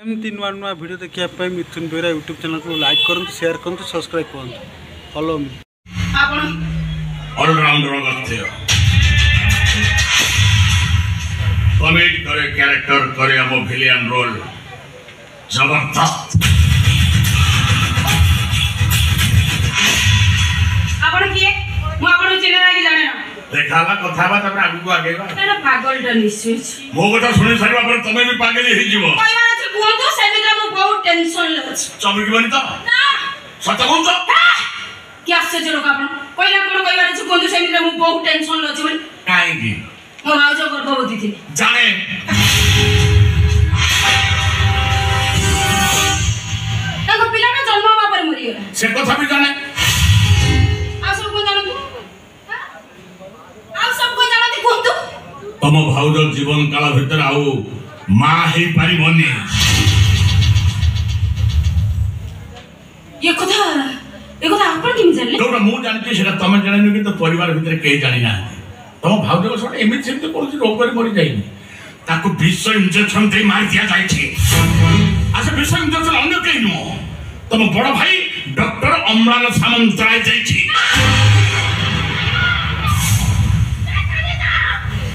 एमती नुआ नुआ वीडियो देखा मिथुन बेहरा यूट्यूब चैनल को लाइक करूँ, शेयर करूँ, सब्सक्राइब करूँ। फॉलो मी ऑलराउंडर कॉमेडी करे कैरेक्टर करे हम विलेन रोल जबरदस्त आपण किए मु आपण चिन्ह लागी जाने ना देखाला कथा बा तबरा आगु आगेबा ना पागल ड निश्चय मो कथा सुनि सारिबा पर तमे भी पागल हे जीवो कहवा छै कोन तो सेमिटा मु बहुत टेंशन लछ चमकी बनी तो ना सत कोन तो क्या आश्चर्य लोक आपण कहला कोन कहवा छै कोन तो सेमिटा मु बहुत टेंशन लछ बोल काहे की मो भाउज गर्भवती थी जाने ताको पिलाटा जन्म हवा पर मरि गेला से कथा भी जाने आ सब को जानो आ सब को जानो ती कोन तो तम भाउज जीवन काल भीतर आउ मां हे पारिबनी ये कथा आपण किम जानले जोरा मु जानते सेटा तमे जानिनो कि तो परिवार भीतर के जानि ना तम भाउज को सटे एमित सेमते कोन रोग पर मरि जाइनी ताको विष इंजेक्शन दे मार दिया जाय छी आसे विष इंजेक्शन अन्य के नो तम बड़ भाई डॉक्टर अमरान सामंत जाय जाय छी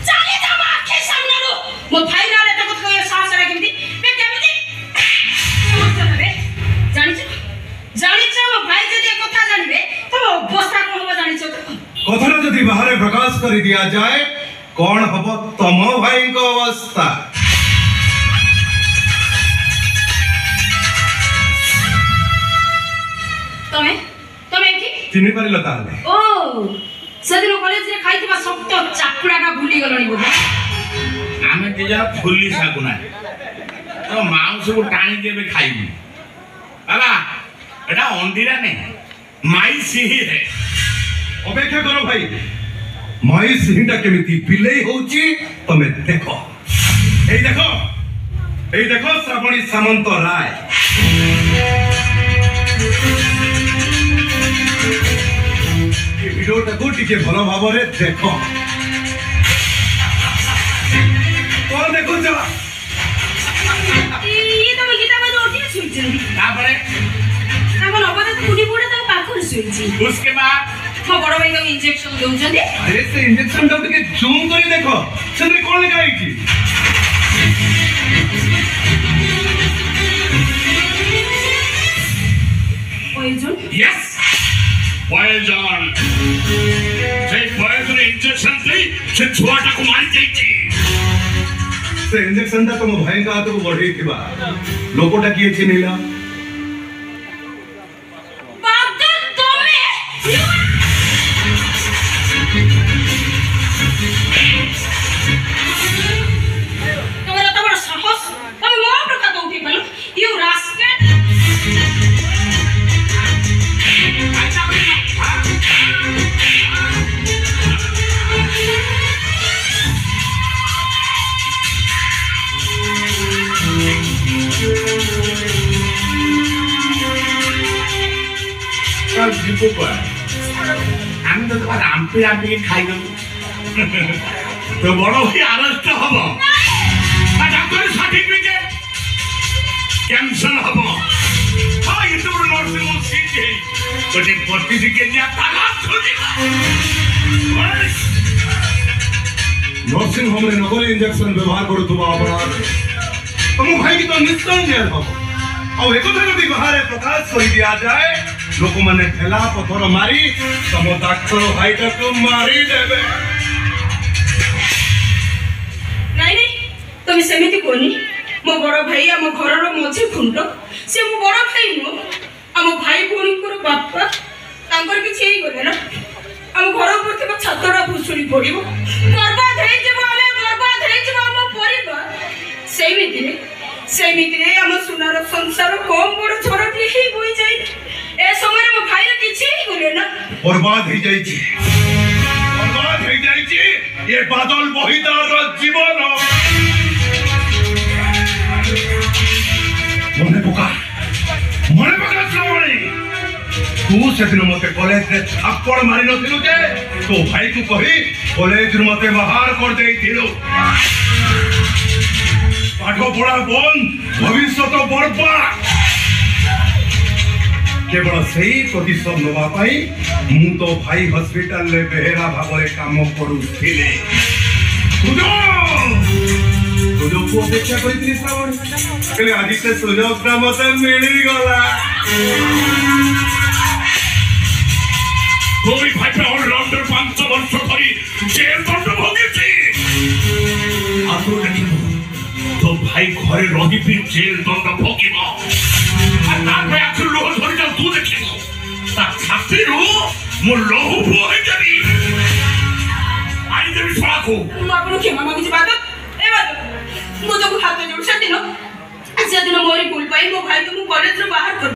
चाले दमा के सामने रो मो भाई ना लेता को ये साहस रा केमती पे केमती जानि छ मो भाई जदी कथा जानबे तो अवस्था कोन हो जानि छ कथन जदि बाहर प्रकाश कर दिया जाए कौन हब तम भाई को अवस्था तमे की चिन्ह पारिल ताले ओ सदिन कॉलेज रे खाइतबा सप्त चाकुड़ा का भूली गलनी बोधा आमे के जरा फुल्ली साकुना तो मांस को टाणी के भी खाइबी आला एटा अंडीरा ने माई सिही है अपेक्षा करो भाई मई सिंहटा केमिति बिलेई होची तमे देखो ए देखो श्रावणी सामंत राय ये वीडियोटा को टिके भलो भाबरे देखो कौन देखो जा ये तो गीता में उठी सुइछन ना परे ताको नबदा तो बुडी बुडा ताको पाखर सुइछि उसके बाद मो बड़ भाई को इंजेक्शन दउछन अरे से इंजेक्शन टा टिके जूम करी देखो सेरे कोन लिखा आइछि पॉइजन यस पॉइजन से पॉइजन इंजेक्शन दे से छुआटा को मार जाइछि से इंजेक्शन टा तुम भाई का हाथ को बढ़ी थिबा लोकोटा किए छिनिला बागदन तमे तोरा तो बड़ साहस तमे मो पर का उठी पलो यू रास्केट चल जीपो पर हम तो रामपी के खाइ दो तो बड़ो ही अरेस्ट हबो आ डॉक्टर सर्टिफिकेट कैंसल हबो हां ये तो नर्सिंग होम सीट है तो एक सर्टिफिकेट दिया ताला छोड़ी नर्सिंग होम रे नकली इंजेक्शन व्यवहार करूथबा अपराध तुम भाई की तो निश्चय जेल हो और एको जगह बाहर प्रकाश कर दिया जाए लोक माने ठेला पत्थर मारी तम डाक्टर भाई को मारी देबे नहीं तुम सेमिति कोनी मो बड़ भाई हम घर रो मझे खुंट से मो बड़ भाई नो हम भाई भूणी को बापा तांकर कि छेई गले ना हम घर ऊपर के छतरा भुसुरी पड़िबो बर्बाद हे जेबो हमें बर्बाद हे जेबो हम परिवार सेमिति रे हम सुनार संसार कम बड़ छोरटी ही होई जाई ए समय मो भाई किछि ही गले ना बर्बाद हो जाइछि ये बादल बहिदार जीवन मने पका श्रावणी तू से दिन मते कॉलेज रे थप्पड़ मारि नथिलु जे तो भाई को कही कॉलेज रे मते बाहर कर देइथिलु पाठ पढ़ा बंद भविष्य भविष्य बर्बाद केवल से ही प्रतिशोध नवा पाई मु तो भाई हॉस्पिटल ले बेहेरा भाव काम करुले सुजोग अपेक्षा करी श्रावण आज से सुजोग मत मिलगला कोई भाई पे ऑलराउंडर 5 वर्ष धरी जेल दंड भोगी आसो देखिबो तो भाई घरे रही भी जेल दंड भोगिबो आ तार आखिर लोह धरी जा तू देखिबो ता छातीरू मो लोह बोहे जाबी आई देबी छाको ମୁଁ ଆପଣଙ୍କୁ କ୍ଷମା ମାଗୁଛି ବାଦଲ ଏ ବାଦଲ ମୁଁ ତମକୁ ହାତ ଯୋଡୁଛି ଦିନ ମୋରି ଭୁଲ ପାଇଁ ମୋ ଭାଇକୁ ମୁଁ କଲେଜରୁ ବାହାର